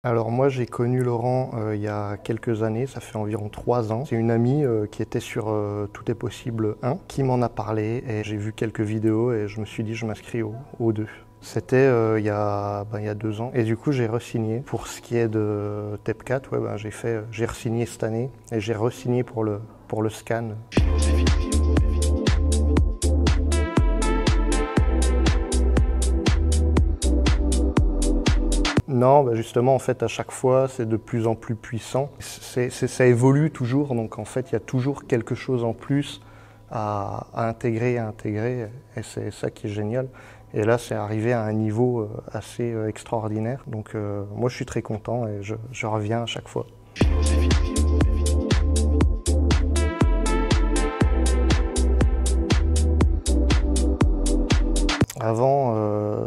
Alors moi j'ai connu Laurent il y a quelques années, ça fait environ 3 ans. C'est une amie qui était sur Tout est possible 1 qui m'en a parlé et j'ai vu quelques vidéos et je me suis dit je m'inscris aux deux. C'était il y a 2 ans et du coup j'ai re-signé. Pour ce qui est de TEP4, j'ai re-signé cette année et j'ai re-signé pour le scan. Non, justement, en fait, à chaque fois, c'est de plus en plus puissant. Ça évolue toujours, donc en fait, il y a toujours quelque chose en plus à intégrer, et c'est ça qui est génial. Et là, c'est arrivé à un niveau assez extraordinaire. Donc, moi, je suis très content et je reviens à chaque fois. Avant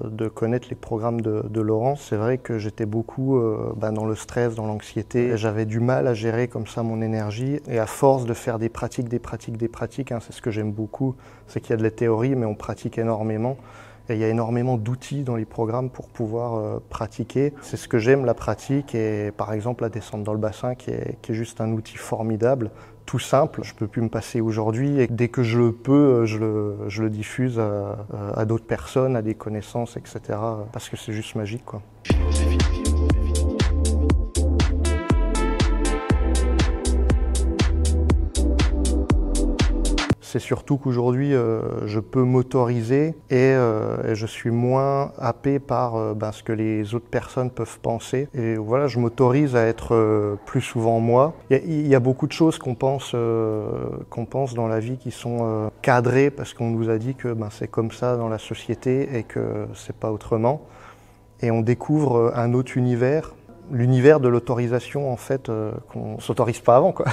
de connaître les programmes de Laurent, c'est vrai que j'étais beaucoup dans le stress, dans l'anxiété. J'avais du mal à gérer comme ça mon énergie. Et à force de faire des pratiques, c'est ce que j'aime beaucoup, c'est qu'il y a de la théorie, mais on pratique énormément. Et il y a énormément d'outils dans les programmes pour pouvoir pratiquer. C'est ce que j'aime, la pratique, et par exemple la descente dans le bassin qui est juste un outil formidable, tout simple. Je ne peux plus me passer aujourd'hui et dès que je le peux, je le diffuse à d'autres personnes, à des connaissances, etc. Parce que c'est juste magique, quoi. C'est surtout qu'aujourd'hui, je peux m'autoriser et je suis moins happé par ce que les autres personnes peuvent penser. Et voilà, je m'autorise à être plus souvent moi. Il y a beaucoup de choses qu'on pense dans la vie qui sont cadrées parce qu'on nous a dit que c'est comme ça dans la société et que c'est pas autrement. Et on découvre un autre univers, l'univers de l'autorisation en fait, qu'on s'autorise pas avant, quoi.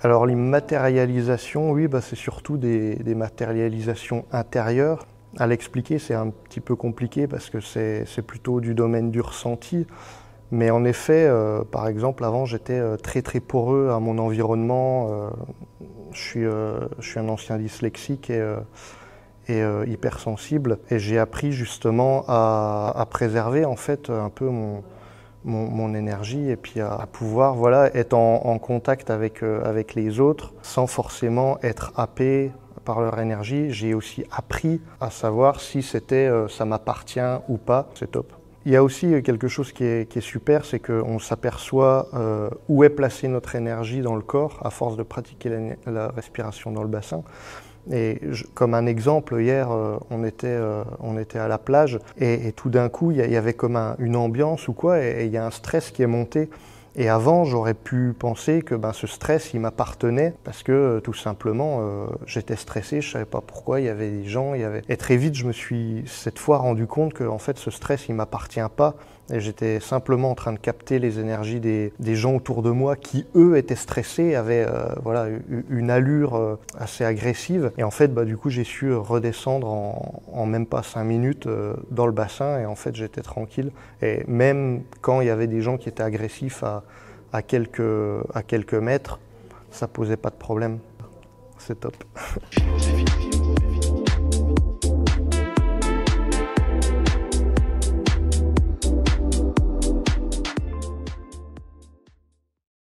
Alors les matérialisations, oui, c'est surtout des matérialisations intérieures. À l'expliquer, c'est un petit peu compliqué parce que c'est plutôt du domaine du ressenti. Mais en effet, par exemple, avant, j'étais très très poreux à mon environnement. Je suis un ancien dyslexique et hypersensible. Et j'ai appris justement à préserver en fait un peu mon énergie et puis à pouvoir être en contact avec les autres sans forcément être happé par leur énergie. J'ai aussi appris à savoir si ça m'appartient ou pas. C'est top. Il y a aussi quelque chose qui est super, c'est qu'on s'aperçoit où est placée notre énergie dans le corps à force de pratiquer la respiration dans le bassin. Et comme un exemple, hier, on était à la plage et tout d'un coup, il y avait comme une ambiance ou quoi, et il y a un stress qui est monté. Et avant, j'aurais pu penser que ce stress, il m'appartenait parce que tout simplement, j'étais stressé, je savais pas pourquoi, il y avait des gens, Et très vite, je me suis cette fois rendu compte que en fait, ce stress, il m'appartient pas. Et j'étais simplement en train de capter les énergies des gens autour de moi qui, eux, étaient stressés, avaient une allure assez agressive. Et en fait, du coup, j'ai su redescendre en même pas 5 minutes dans le bassin et en fait, j'étais tranquille. Et même quand il y avait des gens qui étaient agressifs à quelques mètres, ça posait pas de problème. C'est top.